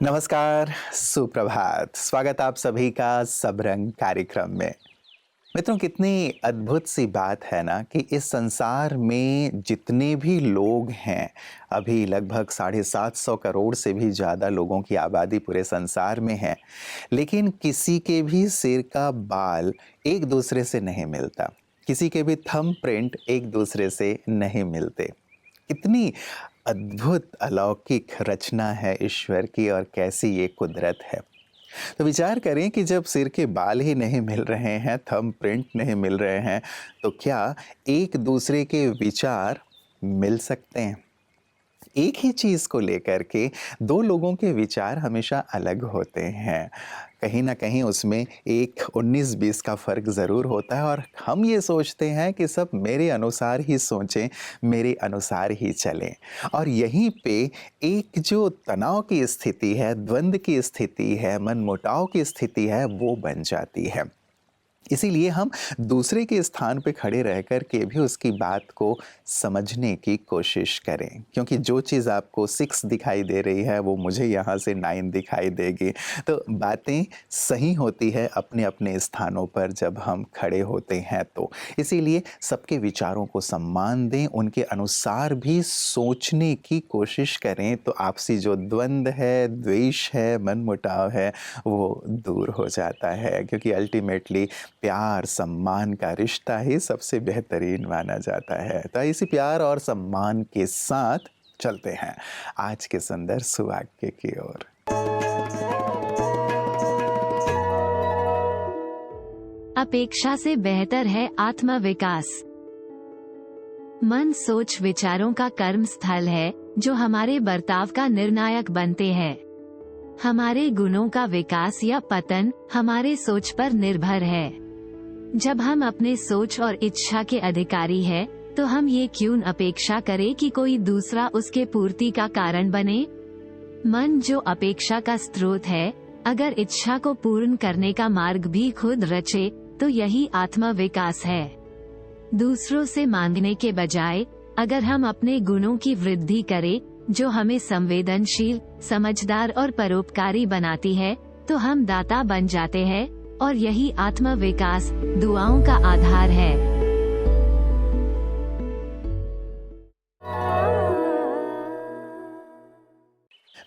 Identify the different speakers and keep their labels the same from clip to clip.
Speaker 1: नमस्कार, सुप्रभात। स्वागत आप सभी का सब रंग कार्यक्रम में। मित्रों, कितनी अद्भुत सी बात है ना कि इस संसार में जितने भी लोग हैं, अभी लगभग 750 करोड़ से भी ज़्यादा लोगों की आबादी पूरे संसार में है, लेकिन किसी के भी सिर का बाल एक दूसरे से नहीं मिलता, किसी के भी थंब प्रिंट एक दूसरे से नहीं मिलते। कितनी अद्भुत अलौकिक रचना है ईश्वर की और कैसी ये कुदरत है। तो विचार करें कि जब सिर के बाल ही नहीं मिल रहे हैं, थंब प्रिंट नहीं मिल रहे हैं, तो क्या एक दूसरे के विचार मिल सकते हैं? एक ही चीज़ को लेकर के दो लोगों के विचार हमेशा अलग होते हैं। कहीं न कहीं उसमें एक 19-20 का फ़र्क ज़रूर होता है और हम ये सोचते हैं कि सब मेरे अनुसार ही सोचें, मेरे अनुसार ही चलें। और यहीं पे एक जो तनाव की स्थिति है, द्वंद की स्थिति है, मनमुटाव की स्थिति है, वो बन जाती है। इसीलिए हम दूसरे के स्थान पे खड़े रह कर के भी उसकी बात को समझने की कोशिश करें, क्योंकि जो चीज़ आपको 6 दिखाई दे रही है वो मुझे यहाँ से 9 दिखाई देगी। तो बातें सही होती है अपने अपने स्थानों पर जब हम खड़े होते हैं तो। इसीलिए सबके विचारों को सम्मान दें, उनके अनुसार भी सोचने की कोशिश करें, तो आपसी जो द्वंद है, द्वेष है, मनमुटाव है, वो दूर हो जाता है। क्योंकि अल्टीमेटली प्यार सम्मान का रिश्ता ही सबसे बेहतरीन माना जाता है। तो इसी प्यार और सम्मान के साथ चलते हैं आज के सुंदर सुवाक्य की ओर।
Speaker 2: अपेक्षा से बेहतर है आत्म विकास। मन सोच विचारों का कर्म स्थल है जो हमारे बर्ताव का निर्णायक बनते हैं। हमारे गुणों का विकास या पतन हमारे सोच पर निर्भर है। जब हम अपने सोच और इच्छा के अधिकारी हैं, तो हम ये क्यों अपेक्षा करें कि कोई दूसरा उसके पूर्ति का कारण बने? मन जो अपेक्षा का स्रोत है, अगर इच्छा को पूर्ण करने का मार्ग भी खुद रचे, तो यही आत्म विकास है। दूसरों से मांगने के बजाय अगर हम अपने गुणों की वृद्धि करें, जो हमें संवेदनशील, समझदार और परोपकारी बनाती है, तो हम दाता बन जाते हैं और यही आत्म विकास दुआओं का आधार है।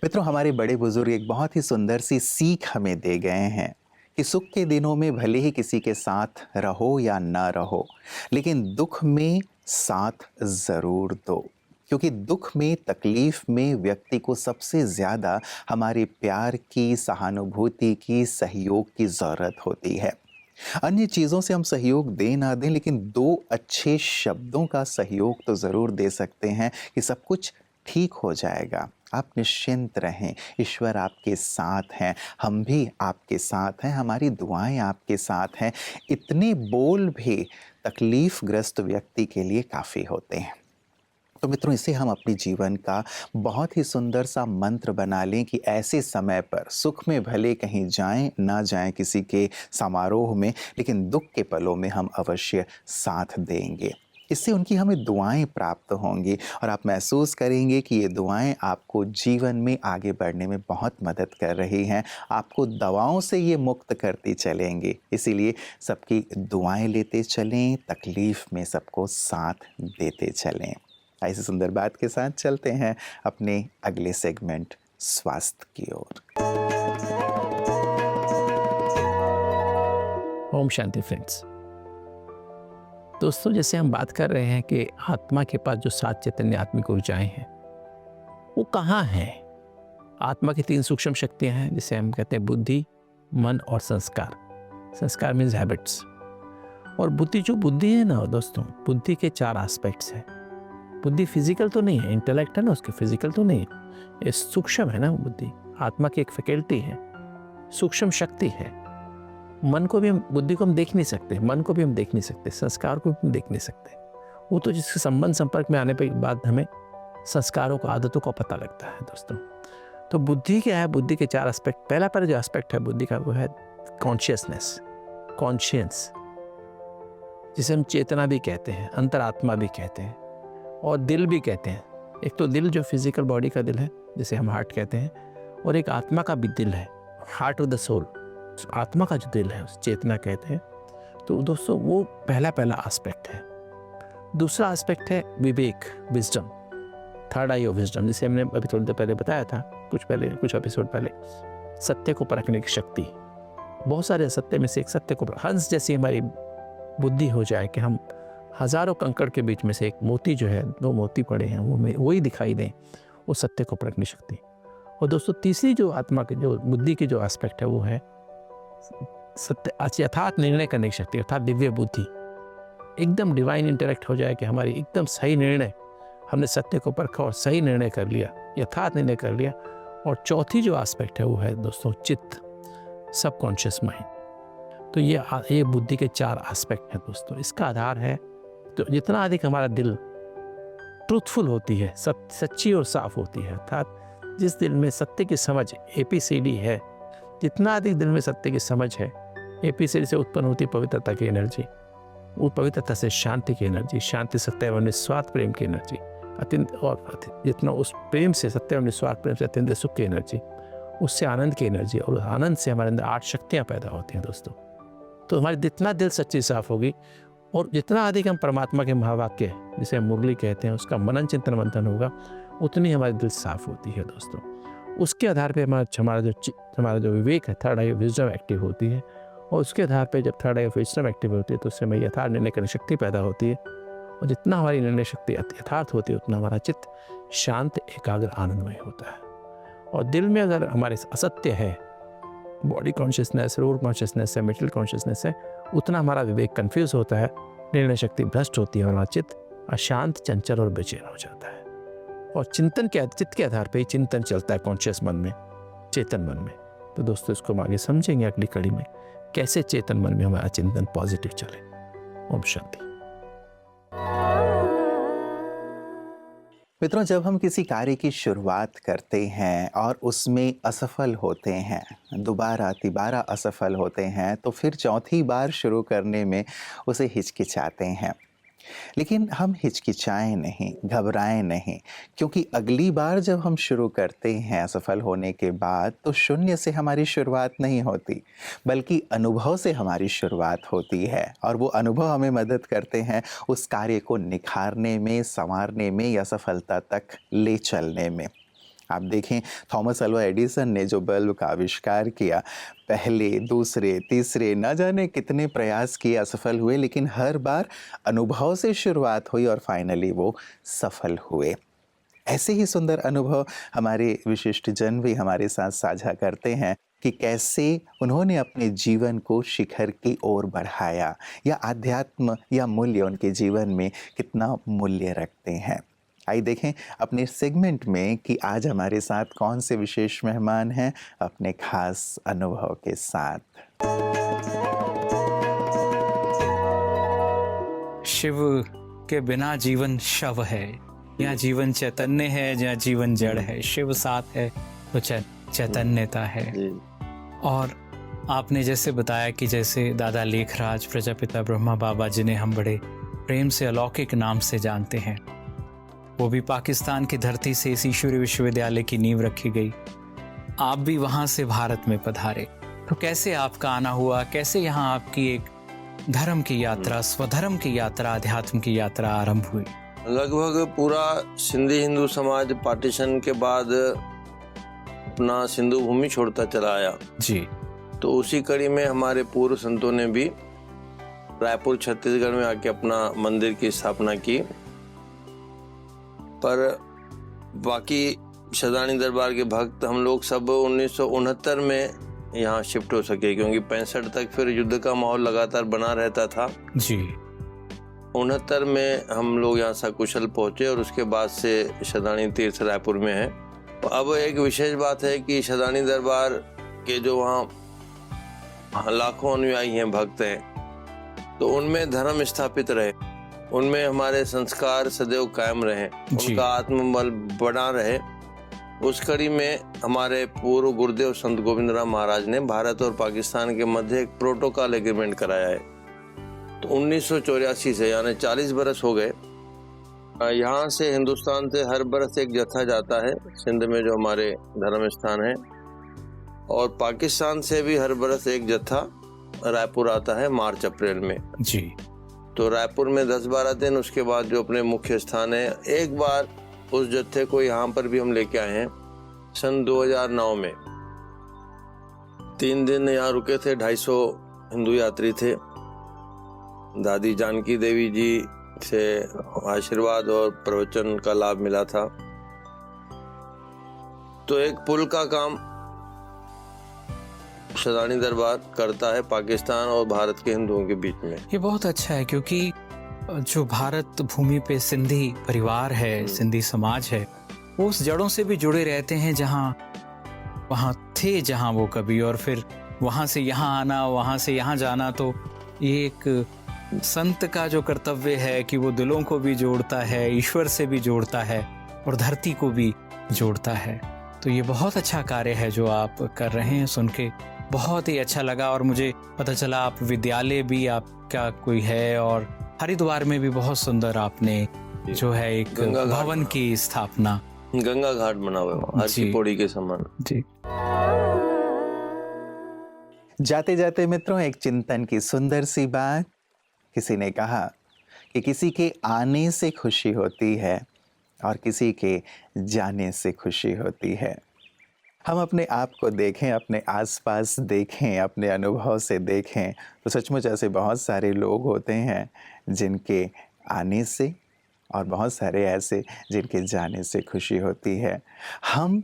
Speaker 1: मित्रों, हमारे बड़े बुजुर्ग एक बहुत ही सुंदर सी सीख हमें दे गए हैं कि सुख के दिनों में भले ही किसी के साथ रहो या ना रहो, लेकिन दुख में साथ ज़रूर दो। क्योंकि दुख में, तकलीफ में व्यक्ति को सबसे ज़्यादा हमारे प्यार की, सहानुभूति की, सहयोग की ज़रूरत होती है। अन्य चीज़ों से हम सहयोग दें ना दें, लेकिन 2 अच्छे शब्दों का सहयोग तो ज़रूर दे सकते हैं कि सब कुछ ठीक हो जाएगा। आप निश्चिंत रहें, ईश्वर आपके साथ हैं, हम भी आपके साथ हैं, हमारी दुआएं आपके साथ हैं। इतने बोल भी तकलीफ़ग्रस्त व्यक्ति के लिए काफ़ी होते हैं। तो मित्रों, इसे हम अपने जीवन का बहुत ही सुंदर सा मंत्र बना लें कि ऐसे समय पर सुख में भले कहीं जाएं ना जाएं किसी के समारोह में, लेकिन दुख के पलों में हम अवश्य साथ देंगे। इससे उनकी हमें दुआएं प्राप्त होंगी और आप महसूस करेंगे कि ये दुआएं आपको जीवन में आगे बढ़ने में बहुत मदद कर रही हैं, आपको दवाओं से ये मुक्त करती चलेंगी। इसीलिए सबकी दुआएं लेते चलें, तकलीफ़ में सबको साथ देते चलें। ऐसी सुंदर बात के साथ चलते हैं अपने अगले सेगमेंट स्वास्थ्य की ओर।
Speaker 3: ओम शांति फ्रेंड्स। दोस्तों, जैसे हम बात कर रहे हैं कि आत्मा के पास जो 7 चैतन्य आत्मिक ऊर्जाएं हैं, वो कहाँ हैं? आत्मा की 3 सूक्ष्म शक्तियां हैं, जिसे हम कहते हैं बुद्धि, मन और संस्कार। संस्कार मीन्स हैबिट्स। और बुद्धि है ना दोस्तों, बुद्धि के 4 एस्पेक्ट्स हैं। बुद्धि फिजिकल तो नहीं है, इंटेलेक्ट है ना उसके, फिजिकल तो नहीं है, ये सूक्ष्म है ना बुद्धि। आत्मा की एक फैकल्टी है, सूक्ष्म शक्ति है। मन को भी हम, बुद्धि को हम देख नहीं सकते, मन को भी हम देख नहीं सकते, संस्कार को भी हम देख नहीं सकते। वो तो जिसके संपर्क में आने के बाद हमें संस्कारों को, आदतों को पता लगता है दोस्तों। तो बुद्धि क्या है? बुद्धि के 4 एस्पेक्ट। पहला जो एस्पेक्ट है बुद्धि का, वो है कॉन्शियसनेस, कॉन्शियंस, जिसे हम चेतना भी कहते हैं, अंतरात्मा भी कहते हैं और दिल भी कहते हैं। एक तो दिल जो फिजिकल बॉडी का दिल है, जिसे हम हार्ट कहते हैं, और एक आत्मा का भी दिल है, हार्ट ऑफ द सोल, आत्मा का जो दिल है उस चेतना कहते हैं। तो दोस्तों वो पहला एस्पेक्ट है। दूसरा एस्पेक्ट है विवेक, wisdom, third eye of wisdom, जिसे हमने अभी थोड़ी देर पहले बताया था, कुछ एपिसोड पहले, सत्य को परखने की शक्ति। बहुत सारे सत्य में से एक सत्य को, हंस जैसी हमारी बुद्धि हो जाए कि हम हजारों कंकड़ के बीच में से एक मोती जो है, 2 मोती पड़े हैं, वही दिखाई दें, वो सत्य को परखने की शक्ति। और दोस्तों तीसरी जो आत्मा की, जो बुद्धि की जो एस्पेक्ट है, वो है सत्य, यथार्थ निर्णय करने की शक्ति, अर्थात दिव्य बुद्धि। एकदम डिवाइन इंटरेक्ट हो जाए कि हमारी एकदम सही निर्णय, हमने सत्य को परखा और सही निर्णय कर लिया, यथार्थ निर्णय कर लिया। और चौथी जो एस्पेक्ट है वो है दोस्तों चित्त, सबकॉन्शियस माइंड। तो ये बुद्धि के 4 एस्पेक्ट हैं दोस्तों। इसका आधार है, तो जितना अधिक हमारा दिल ट्रूथफुल होती है, सच्ची और साफ होती है, अर्थात जिस दिल में सत्य की समझ ABCD है, जितना अधिक दिल में सत्य की समझ है, ABCD से उत्पन्न होती पवित्रता की एनर्जी, वो पवित्रता से शांति की एनर्जी, शांति सत्य एवं निस्वार्थ प्रेम की एनर्जी, अत्यंत, और जितना उस प्रेम से, सत्य एवं निस्वार्थ प्रेम से अत्यंत सुख की एनर्जी, उससे आनंद की एनर्जी, और आनंद से हमारे अंदर 8 शक्तियाँ पैदा होती हैं दोस्तों। तो हमारी जितना दिल सच्ची साफ होगी, और जितना अधिक हम परमात्मा के महावाक्य, जिसे हम मुरली कहते हैं, उसका मनन चिंतन मंथन होगा, उतनी हमारी दिल साफ होती है दोस्तों। उसके आधार पे हमारा जो विवेक है, third eye of wisdom active होती है, और उसके आधार पे जब third eye of wisdom active होती है तो उससे हमें यथार्थ निर्णय करने शक्ति पैदा होती है। और जितना हमारी निर्णय शक्ति यथार्थ होती है, उतना हमारा चित्त शांत, एकाग्र, आनंदमय होता है। और दिल में अगर हमारे असत्य है, बॉडी कॉन्शियसनेस, रोड कॉन्शियसनेस है, मेटल कॉन्शियसनेस है, उतना हमारा विवेक कंफ्यूज होता है, निर्णय शक्ति भ्रष्ट होती है, हमारा चित्त अशांत, चंचल और बेचैन हो जाता है। और चित्त के आधार पे ही चिंतन चलता है कॉन्शियस मन में, चेतन मन में। तो दोस्तों इसको हम आगे समझेंगे अगली कड़ी में, कैसे चेतन मन में हमारा चिंतन पॉजिटिव चले। ओम शांति।
Speaker 1: मित्रों, जब हम किसी कार्य की शुरुआत करते हैं और उसमें असफल होते हैं, दोबारा तिबारा असफल होते हैं, तो फिर चौथी बार शुरू करने में उसे हिचकिचाते हैं। लेकिन हम हिचकिचाएं नहीं, घबराएं नहीं, क्योंकि अगली बार जब हम शुरू करते हैं असफल होने के बाद, तो शून्य से हमारी शुरुआत नहीं होती, बल्कि अनुभव से हमारी शुरुआत होती है। और वो अनुभव हमें मदद करते हैं उस कार्य को निखारने में, संवारने में या सफलता तक ले चलने में। आप देखें, थॉमस अल्वा एडिसन ने जो बल्ब का आविष्कार किया, पहले, दूसरे, तीसरे, न जाने कितने प्रयास किए, असफल हुए, लेकिन हर बार अनुभव से शुरुआत हुई और फाइनली वो सफल हुए। ऐसे ही सुंदर अनुभव हमारे विशिष्ट जन भी हमारे साथ साझा करते हैं कि कैसे उन्होंने अपने जीवन को शिखर की ओर बढ़ाया, या अध्यात्म या मूल्य उनके जीवन में कितना मूल्य रखते हैं। आइए देखें अपने सेगमेंट में कि आज हमारे साथ कौन से विशेष मेहमान हैं अपने खास अनुभव के साथ।
Speaker 4: शिव के बिना जीवन शव है, या जीवन चैतन्य है, या जीवन जड़ है। शिव साथ है तो चैतन्यता है। और आपने जैसे बताया कि जैसे दादा लेखराज, प्रजापिता ब्रह्मा बाबा, जिन्हें हम बड़े प्रेम से अलौकिक नाम से जानते हैं, वो भी पाकिस्तान की धरती से इस ईश्वरी विश्वविद्यालय की नींव रखी गई। आप भी वहाँ से भारत में पधारे, तो कैसे आपका आना हुआ, कैसे यहाँ आपकी एक धर्म की यात्रा, स्वधर्म की यात्रा, अध्यात्म की यात्रा आरंभ हुई?
Speaker 5: लगभग पूरा सिंधी हिंदू समाज पार्टीशन के बाद अपना सिंधु भूमि छोड़ता चला आया
Speaker 4: जी।
Speaker 5: तो उसी कड़ी में हमारे पूर्व संतों ने भी रायपुर छत्तीसगढ़ में आके अपना मंदिर की स्थापना की। पर बाकी शदानी दरबार के भक्त हम लोग सब 1969 में यहाँ शिफ्ट हो सके, क्योंकि 65 तक फिर युद्ध का माहौल लगातार बना रहता था
Speaker 4: जी।
Speaker 5: 69 में हम लोग यहाँ सकुशल पहुँचे, और उसके बाद से शदानी तीर्थ रायपुर में है। अब एक विशेष बात है कि शदानी दरबार के जो वहाँ लाखों अनुयायी हैं, भक्त हैं, तो उनमें धर्म स्थापित रहे, उनमें हमारे संस्कार सदैव कायम रहे, उनका आत्मबल बना रहे। उस कड़ी में हमारे पूर्व गुरुदेव संत गोविंद राम महाराज ने भारत और पाकिस्तान के मध्य एक प्रोटोकॉल एग्रीमेंट कराया है। तो 1984 से, यानी 40 बरस हो गए, यहाँ से हिंदुस्तान से हर बरस एक जत्था जाता है सिंध में जो हमारे धर्म स्थान है, और पाकिस्तान से भी हर बरस एक जत्था रायपुर आता है मार्च अप्रैल में
Speaker 4: जी।
Speaker 5: तो रायपुर में 10-12 दिन, उसके बाद जो अपने मुख्य स्थान है, एक बार उस जत्थे को यहाँ पर भी हम लेके आए हैं सन 2009 में। 3 दिन यहाँ रुके थे, 250 हिंदू यात्री थे। दादी जानकी देवी जी से आशीर्वाद और प्रवचन का लाभ मिला था। तो एक पुल का काम सदानी दरबार करता है पाकिस्तान और भारत के हिंदुओं के बीच में।
Speaker 4: ये बहुत अच्छा है, क्योंकि जो भारत भूमि पे सिंधी परिवार है, सिंधी समाज है, वो उस जड़ों से भी जुड़े रहते हैं जहाँ वहाँ थे, जहाँ वो कभी, और फिर वहाँ से यहाँ आना, वहाँ से यहाँ जाना। तो ये एक संत का जो कर्तव्य है कि वो दिलों को भी जोड़ता है, ईश्वर से भी जोड़ता है और धरती को भी जोड़ता है। तो ये बहुत अच्छा कार्य है जो आप कर रहे हैं। सुन के बहुत ही अच्छा लगा, और मुझे पता चला आप विद्यालय भी आपका कोई है, और हरिद्वार में भी बहुत सुंदर आपने जो है एक भवन की स्थापना,
Speaker 5: गंगा घाट बना हुआ है हर की पौड़ी के समान।
Speaker 4: जी।
Speaker 1: जाते जाते मित्रों, एक चिंतन की सुंदर सी बात। किसी ने कहा कि किसी के आने से खुशी होती है और किसी के जाने से खुशी होती है। हम अपने आप को देखें, अपने आसपास देखें, अपने अनुभव से देखें, तो सचमुच ऐसे बहुत सारे लोग होते हैं जिनके आने से, और बहुत सारे ऐसे जिनके जाने से खुशी होती है। हम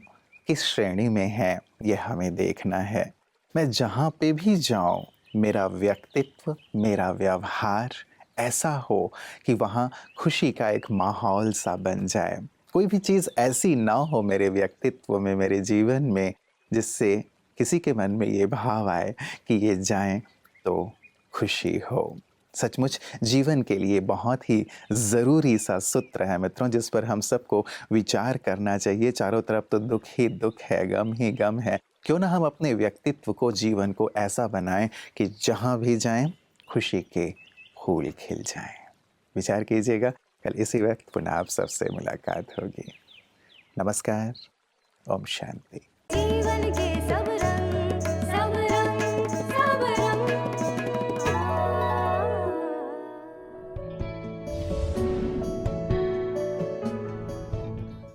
Speaker 1: किस श्रेणी में हैं ये हमें देखना है। मैं जहाँ पे भी जाऊँ, मेरा व्यक्तित्व, मेरा व्यवहार ऐसा हो कि वहाँ खुशी का एक माहौल सा बन जाए। कोई भी चीज़ ऐसी ना हो मेरे व्यक्तित्व में, मेरे जीवन में, जिससे किसी के मन में ये भाव आए कि ये जाएं तो खुशी हो। सचमुच जीवन के लिए बहुत ही ज़रूरी सा सूत्र है मित्रों, जिस पर हम सबको विचार करना चाहिए। चारों तरफ तो दुख ही दुख है, गम ही गम है। क्यों ना हम अपने व्यक्तित्व को, जीवन को ऐसा बनाएं कि जहाँ भी जाएं खुशी के फूल खिल जाएं। विचार कीजिएगा। कल इसी वक्त पुनः आप सबसे मुलाकात होगी। नमस्कार। ओम शांति।